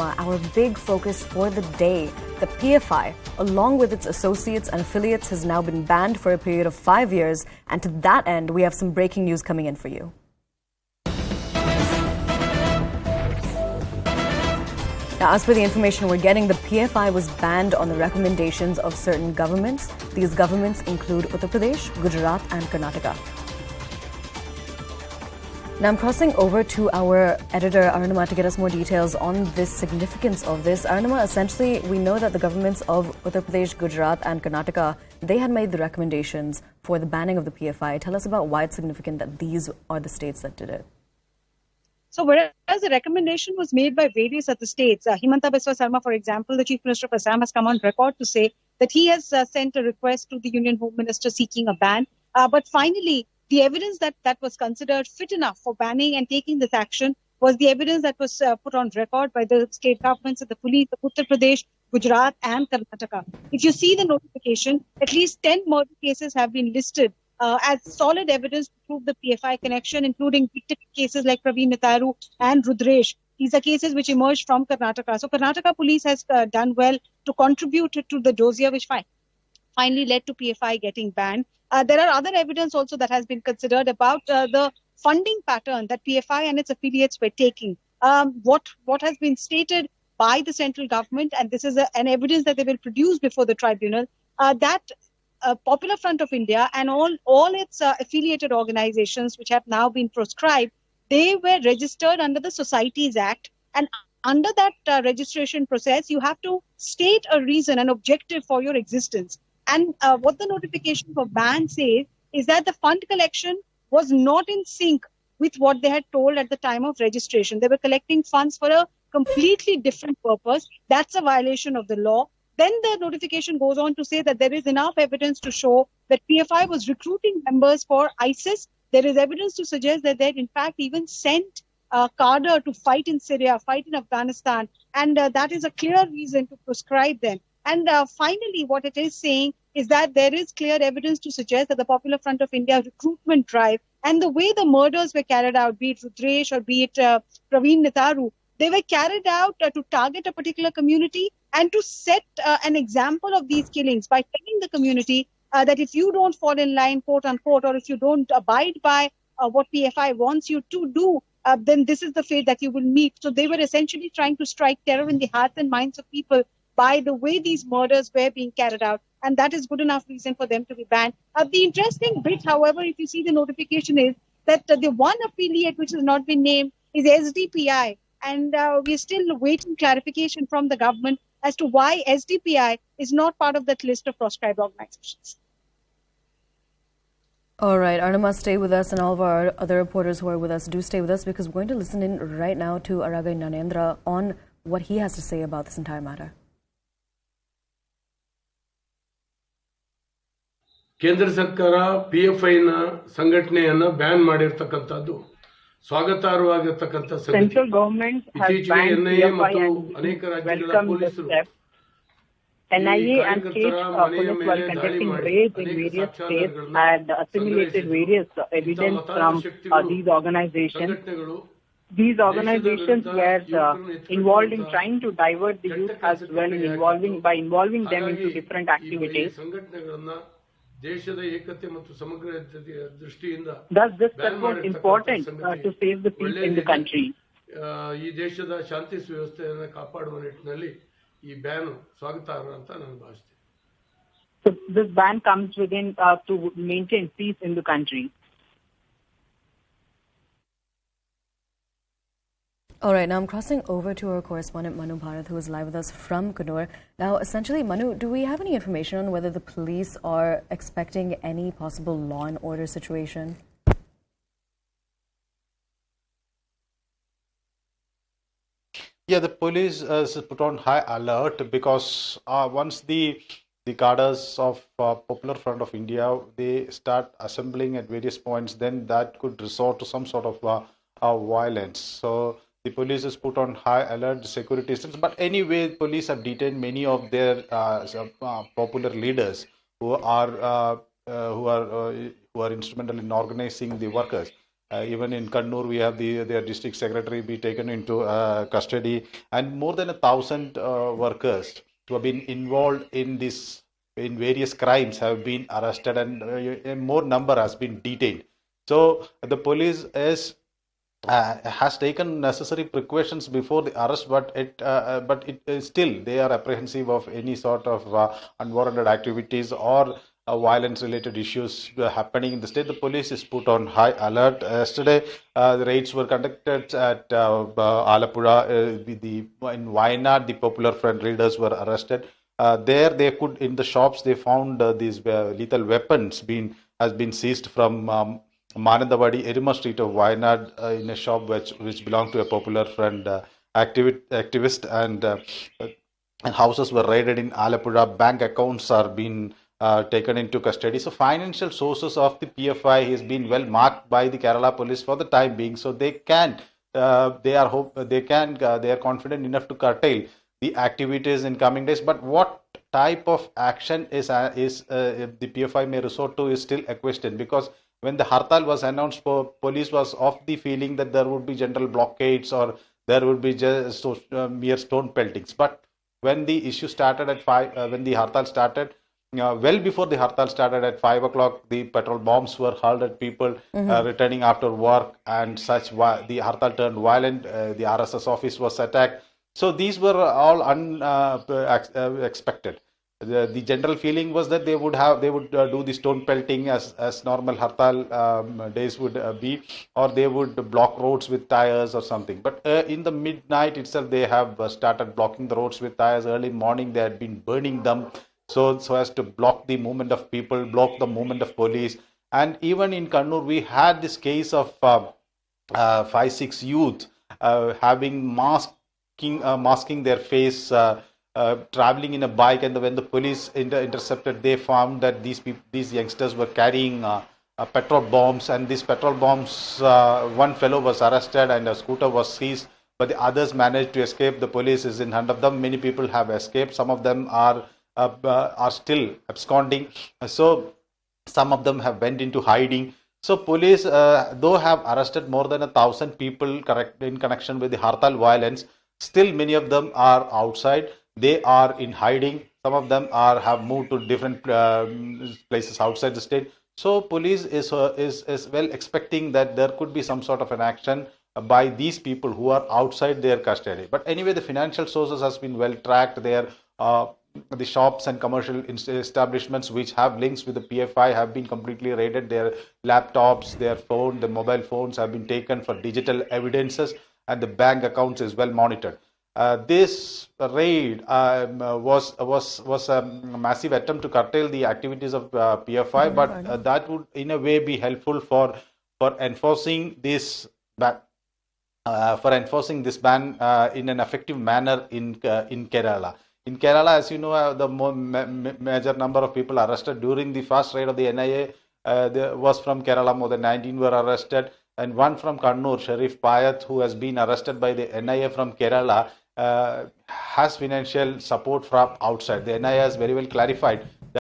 Our big focus for the day, the PFI, along with its associates and affiliates, has now been banned for a period of 5 years. And to that end, we have some breaking news coming in for you. Now, as per the information we're getting, the PFI was banned on the recommendations of certain governments. These governments include Uttar Pradesh, Gujarat, and Karnataka. Now I'm crossing over to our editor, Arunima, to get us more details on this significance of this. Arunima, essentially, we know that the governments of Uttar Pradesh, Gujarat and Karnataka, they had made the recommendations for the banning of the PFI. Tell us about why it's significant that these are the states that did it. So whereas the recommendation was made by various other states, Himanta Biswa Sarma, for example, the Chief Minister of Assam, has come on record to say that he has sent a request to the Union Home Minister seeking a ban. But finally, the evidence that was considered fit enough for banning and taking this action was the evidence that was put on record by the state governments and the police of Uttar Pradesh, Gujarat and Karnataka. If you see the notification, at least 10 murder cases have been listed as solid evidence to prove the PFI connection, including big ticket cases like Praveen Nitharu and Rudresh. These are cases which emerged from Karnataka. So Karnataka police has done well to contribute to the dossier, which finally led to PFI getting banned. There are other evidence also that has been considered about the funding pattern that PFI and its affiliates were taking. What has been stated by the central government, and this is an evidence that they will produce before the tribunal, that Popular Front of India and all its affiliated organizations which have now been proscribed, they were registered under the Societies Act, and under that registration process, you have to state a reason, an objective for your existence. And what the notification for ban says is that the fund collection was not in sync with what they had told at the time of registration. They were collecting funds for a completely different purpose. That's a violation of the law. Then the notification goes on to say that there is enough evidence to show that PFI was recruiting members for ISIS. There is evidence to suggest that they had in fact even sent cadre to fight in Syria, fight in Afghanistan. And that is a clear reason to proscribe them. And finally, what it is saying is that there is clear evidence to suggest that the Popular Front of India recruitment drive and the way the murders were carried out, be it Rudresh or be it Praveen Nitharu, they were carried out to target a particular community and to set an example of these killings by telling the community that if you don't fall in line, quote unquote, or if you don't abide by what PFI wants you to do, then this is the fate that you will meet. So they were essentially trying to strike terror in the hearts and minds of people by the way these murders were being carried out. And that is good enough reason for them to be banned. The interesting bit, however, if you see the notification, is that the one affiliate which has not been named is SDPI. And we're still waiting clarification from the government as to why SDPI is not part of that list of proscribed organizations. All right, Arunima, stay with us, and all of our other reporters who are with us, do stay with us, because we're going to listen in right now to Aragai Nanendra on what he has to say about this entire matter. ಕೇಂದ್ರ ಸರ್ಕಾರ PFIನ ಸಂಘಟನೆಯನ್ನ ban ಮಾಡಿರ್ತಕ್ಕಂಥದ್ದು ಸ್ವಾಗತಾರ್ಹವಾಗಿರ್ತಕ್ಕಂಥ ಸಂಗತಿ. ಇತ್ತೀಚೆಗೆ NIA ಮತ್ತು ಅನೇಕ ರಾಜ್ಯಗಳ ಪೊಲೀಸರು NIA and state police were conducting raids in various states and assimilated various evidence from these organizations. These organizations were involved in trying to divert the youth as well, by involving them into different activities. Thus, this was important to save the peace in the country. ಈ ದೇಶದ ಶಾಂತಿ ಸುವ್ಯವಸ್ಥೆಯನ್ನು ಕಾಪಾಡುವ ನಿಟ್ಟಿನಲ್ಲಿ ಈ ban ಸ್ವಾಗತಾರ್ಹ ಅಂತ ನಾನು ಭಾವಿಸ್ತೇನೆ. So this ban comes within to maintain peace in the country. All right, now I'm crossing over to our correspondent Manu Bharat, who is live with us from Kannur. Now, essentially, Manu, do we have any information on whether the police are expecting any possible law and order situation? Yeah, the police is put on high alert because once the cadres of Popular Front of India, they start assembling at various points, then that could resort to some sort of violence. So the police is put on high alert, security systems. But anyway, police have detained many of their popular leaders who are instrumental in organizing the workers. Even in Kannur, we have their district secretary be taken into custody, and more than 1,000 workers who have been involved in this in various crimes have been arrested, and a more number has been detained. So the police has taken necessary precautions before the arrest, but it is still they are apprehensive of any sort of unwarranted activities or violence related issues happening in the state. The police is put on high alert. Yesterday, the raids were conducted at Alapura. In Wayanad, the Popular Front leaders were arrested. There, they could in the shops they found these lethal weapons has been seized from Manandavadi, Erima Street of Wayanad, in a shop which belonged to a Popular Front activist, and houses were raided in Alapura. Bank accounts are being taken into custody. So financial sources of the PFI has been well marked by the Kerala police for the time being. So they are confident enough to curtail the activities in coming days. But what type of action is the PFI may resort to is still a question, because when the Hartal was announced, police was of the feeling that there would be general blockades or there would be just mere stone peltings. But when the issue started at 5, when the Hartal started, well before the Hartal started at 5 o'clock, the petrol bombs were hurled at people returning after work and such. The Hartal turned violent. The RSS office was attacked. So these were all unexpected. The general feeling was that they would do the stone pelting as normal Hartal days would be, or they would block roads with tires or something. But in the midnight itself, they have started blocking the roads with tires. Early morning, they had been burning them so as to block the movement of people, block the movement of police. And even in Kannur, we had this case of 5-6 youth having masking their face, traveling in a bike, and when the police intercepted, they found that these youngsters were carrying petrol bombs, and these petrol bombs, one fellow was arrested and a scooter was seized, but the others managed to escape. The police is in hand of them. Many people have escaped. Some of them are still absconding. So some of them have went into hiding. So police, though have arrested more than 1,000 people in connection with the Hartal violence, still many of them are outside. They are in hiding. Some of them have moved to different places outside the state. So police is well expecting that there could be some sort of an action by these people who are outside their custody. But anyway, the financial sources has been well tracked. The shops and commercial establishments which have links with the PFI have been completely raided. Their laptops, their mobile phones have been taken for digital evidences, and the bank accounts is well monitored. This raid was a massive attempt to curtail the activities of PFI, but that would in a way be helpful for enforcing this ban. In an effective manner in Kerala. In Kerala, as you know, the major number of people arrested during the first raid of the NIA was from Kerala. More than 19 were arrested, and one from Kannur, Sharif Payat, who has been arrested by the NIA from Kerala, has financial support from outside. The NIA has very well clarified